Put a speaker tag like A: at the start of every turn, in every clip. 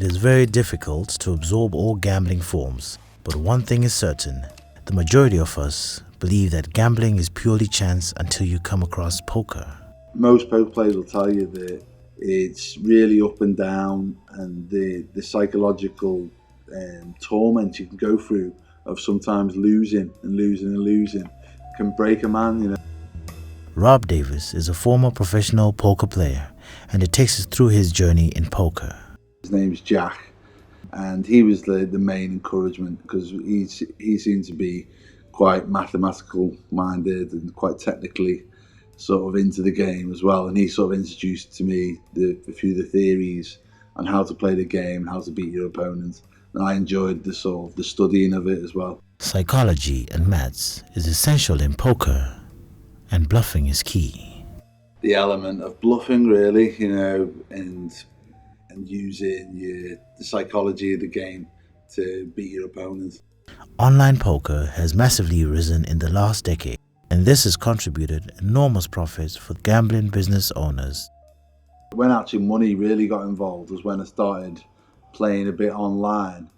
A: It is very difficult to absorb all gambling forms, but one thing is certain: the majority of us believe that gambling is purely chance until you come across poker.
B: Most poker players will tell you that it's really up and down, and the psychological torment you can go through of sometimes losing can break a man.
A: Rob Davis is a former professional poker player, and it takes us through his journey in poker.
B: His name's Jack, and he was the main encouragement, because he seemed to be quite mathematical minded and quite technically sort of into the game as well, and he sort of introduced to me a few of the theories on how to play the game, how to beat your opponent, and I enjoyed the studying of it as well.
A: Psychology and maths is essential in poker, and bluffing is key.
B: The element of bluffing, really, and using the psychology of the game to beat your opponent.
A: Online poker has massively risen in the last decade, and this has contributed enormous profits for gambling business owners.
B: When actually money really got involved was when I started playing a bit online,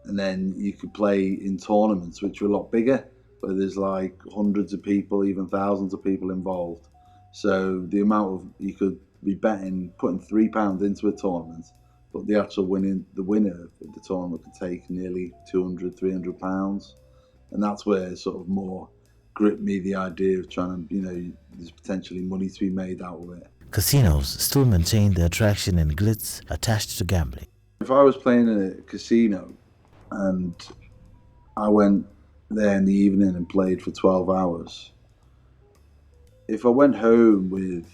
B: and then you could play in tournaments which were a lot bigger, where there's like hundreds of people, even thousands of people involved. So the amount of, you could be betting, putting £3 into a tournament, but the winner of the tournament could take nearly £200-300, and that's where sort of more gripped me the idea of trying to, there's potentially money to be made out of it.
A: Casinos still maintain the attraction and glitz attached to gambling.
B: If I was playing in a casino and I went there in the evening and played for 12 hours, if I went home with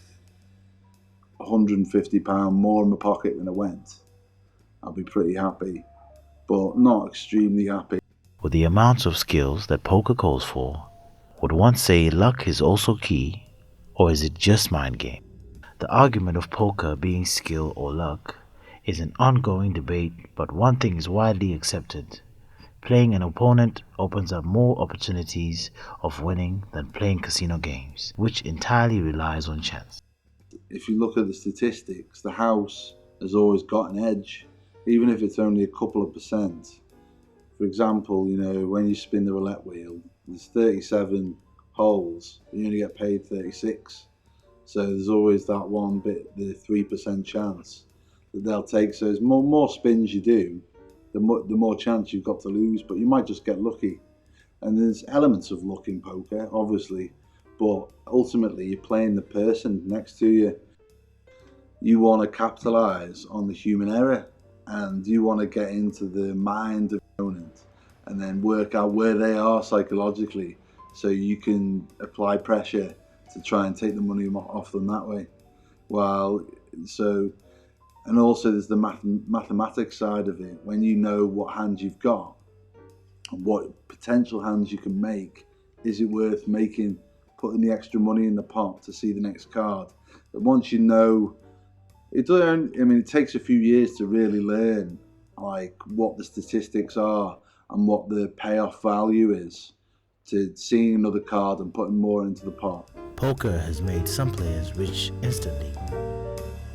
B: £150 more in my pocket than I went, I'd be pretty happy, but not extremely happy.
A: With the amounts of skills that poker calls for, would one say luck is also key, or is it just mind game? The argument of poker being skill or luck is an ongoing debate, but one thing is widely accepted: playing an opponent opens up more opportunities of winning than playing casino games, which entirely relies on chance.
B: If you look at the statistics, the house has always got an edge, even if it's only a couple of percent. For example, when you spin the roulette wheel, there's 37 holes, you only get paid 36. So there's always that one bit, the 3% chance that they'll take. So as more spins you do, the more chance you've got to lose, but you might just get lucky. And there's elements of luck in poker, obviously, but ultimately you're playing the person next to you. You want to capitalise on the human error, and you want to get into the mind of the opponent and then work out where they are psychologically, so you can apply pressure to try and take the money off them that way. And also there's the mathematics side of it. When you know what hands you've got and what potential hands you can make, is it worth putting the extra money in the pot to see the next card? But once you know, it takes a few years to really learn like what the statistics are and what the payoff value is to seeing another card and putting more into the pot.
A: Poker has made some players rich instantly,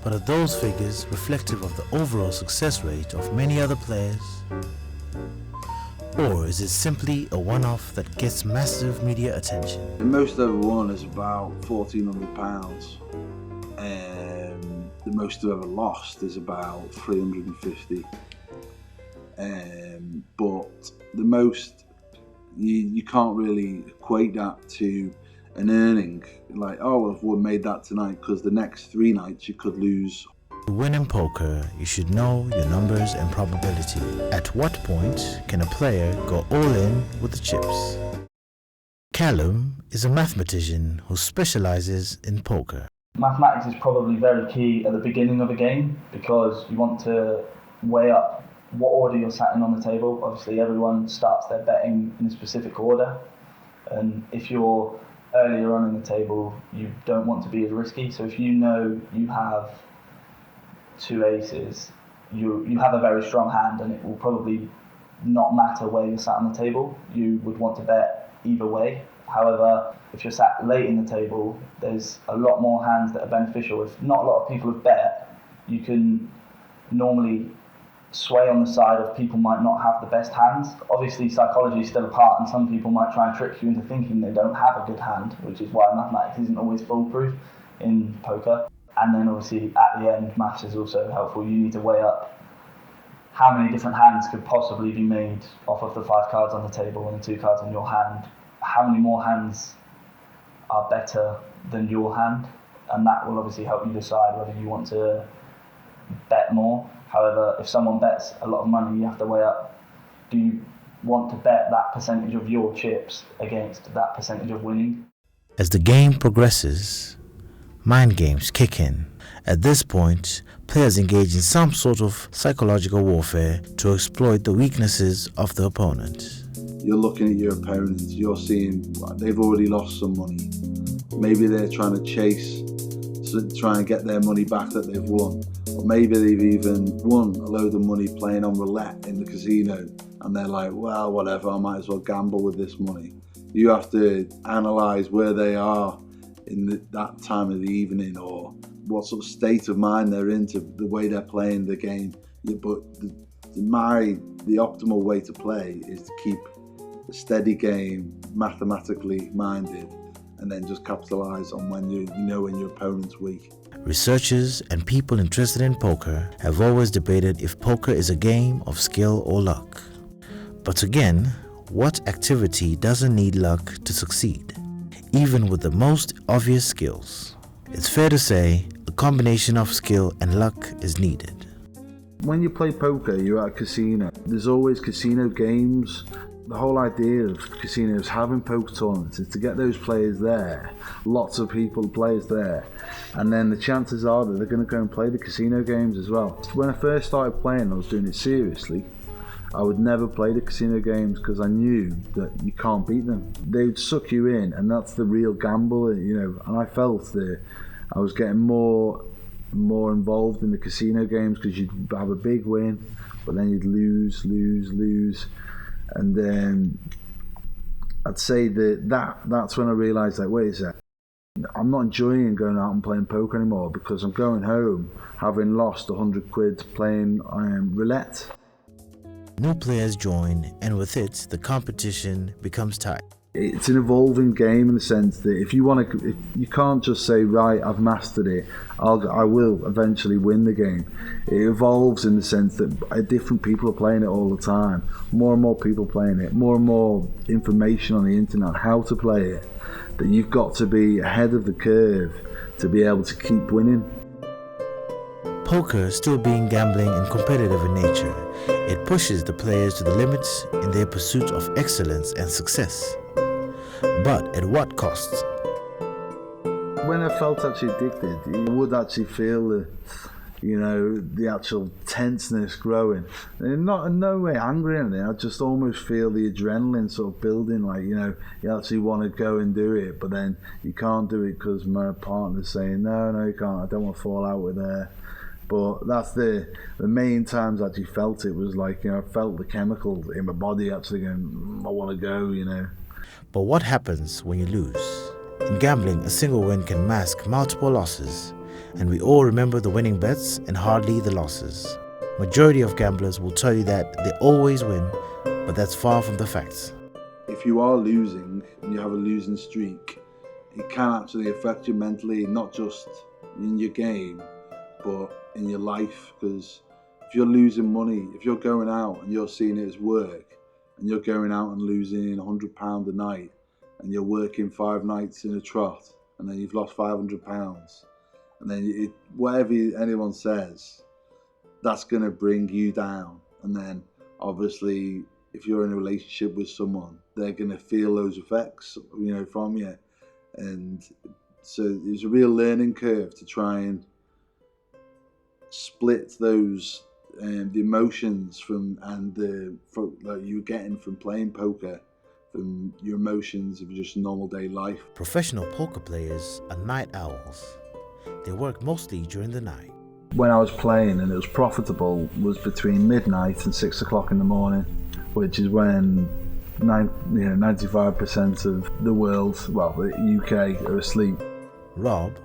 A: but are those figures reflective of the overall success rate of many other players? Or is it simply a one-off that gets massive media attention?
B: The most I've ever won is about £1,400, and the most I've ever lost is about 350. But the most, you can't really equate that to an earning, like, oh, I've made that tonight, because the next 3 nights you could lose.
A: To win in poker, you should know your numbers and probability. At what point can a player go all in with the chips? Callum is a mathematician who specializes in poker.
C: Mathematics is probably very key at the beginning of a game, because you want to weigh up what order you're sat in on the table. Obviously everyone starts their betting in a specific order, and if you're earlier on in the table, you don't want to be as risky. So if you know you have 2 aces, you have a very strong hand, and it will probably not matter where you're sat on the table. You would want to bet either way. However, if you're sat late in the table, there's a lot more hands that are beneficial. If not a lot of people have bet, you can normally sway on the side of people might not have the best hands. Obviously, psychology is still a part, and some people might try and trick you into thinking they don't have a good hand, which is why mathematics isn't always foolproof in poker. And then obviously at the end, maths is also helpful. You need to weigh up how many different hands could possibly be made off of the 5 cards on the table and the 2 cards in your hand. How many more hands are better than your hand? And that will obviously help you decide whether you want to bet more. However, if someone bets a lot of money, you have to weigh up, do you want to bet that percentage of your chips against that percentage of winning?
A: As the game progresses, mind games kick in. At this point, players engage in some sort of psychological warfare to exploit the weaknesses of the opponent.
B: You're looking at your opponents, you're seeing they've already lost some money. Maybe they're trying to chase, to try and get their money back that they've won. Or maybe they've even won a load of money playing on roulette in the casino, and they're like, well, whatever, I might as well gamble with this money. You have to analyse where they are in that time of the evening, or what sort of state of mind they're in to the way they're playing the game. But the optimal way to play is to keep a steady game, mathematically minded, and then just capitalise on when you know when your opponent's weak.
A: Researchers and people interested in poker have always debated if poker is a game of skill or luck. But again, what activity doesn't need luck to succeed? Even with the most obvious skills, it's fair to say a combination of skill and luck is needed.
B: When you play poker, you're at a casino. There's always casino games. The whole idea of casinos having poker tournaments is to get those players there, lots of players there, and then the chances are that they're going to go and play the casino games as well. When I first started playing, I was doing it seriously. I would never play the casino games because I knew that you can't beat them. They'd suck you in, and that's the real gamble, and I felt that I was getting more involved in the casino games because you'd have a big win, but then you'd lose, and then I'd say that's when I realised, like, wait a sec, I'm not enjoying going out and playing poker anymore because I'm going home having lost 100 quid playing roulette.
A: New players join, and with it, the competition becomes tight.
B: It's an evolving game in the sense that if you can't just say, right, I've mastered it, I will eventually win the game. It evolves in the sense that different people are playing it all the time. More and more people playing it, more and more information on the internet how to play it, that you've got to be ahead of the curve to be able to keep winning.
A: Poker, still being gambling and competitive in nature, it pushes the players to the limits in their pursuit of excellence and success. But at what cost?
B: When I felt actually addicted, you would actually feel the actual tenseness growing. And not in no way angry or anything, I just almost feel the adrenaline sort of building, like, you actually want to go and do it, but then you can't do it because my partner's saying, no, you can't, I don't want to fall out with her. But that's the main times I actually felt it was like, I felt the chemical in my body actually going, I want to go,
A: But what happens when you lose? In gambling, a single win can mask multiple losses, and we all remember the winning bets and hardly the losses. Majority of gamblers will tell you that they always win, but that's far from the facts.
B: If you are losing and you have a losing streak, it can actually affect you mentally, not just in your game, but in your life. Because if you're losing money, if you're going out and you're seeing it as work, and you're going out and losing £100 a night, and you're working 5 nights in a trot, and then you've lost £500, and then whatever anyone says, that's going to bring you down. And then obviously, if you're in a relationship with someone, they're going to feel those effects, from you. And so there's a real learning curve to try and split those the emotions that you're getting from playing poker, from your emotions of just normal day life.
A: Professional poker players are night owls. They work mostly during the night.
B: When I was playing and it was profitable was between midnight and 6 o'clock in the morning, which is when 95% of the world, the UK, are asleep.
A: Rob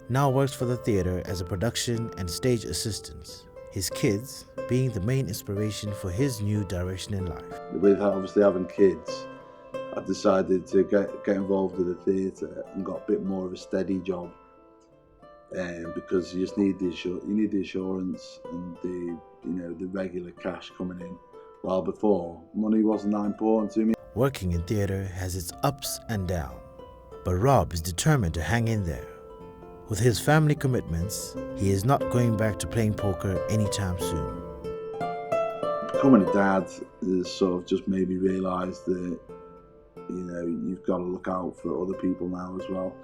A: now works for the theatre as a production and stage assistant. His kids, being the main inspiration for his new direction in life.
B: With obviously having kids, I decided to get involved with the theatre and got a bit more of a steady job. Because you just need the assurance and the regular cash coming in. While before, money wasn't that important to me.
A: Working in theatre has its ups and downs, but Rob is determined to hang in there. With his family commitments, he is not going back to playing poker anytime soon.
B: Becoming a dad has sort of just made me realise that you've got to look out for other people now as well.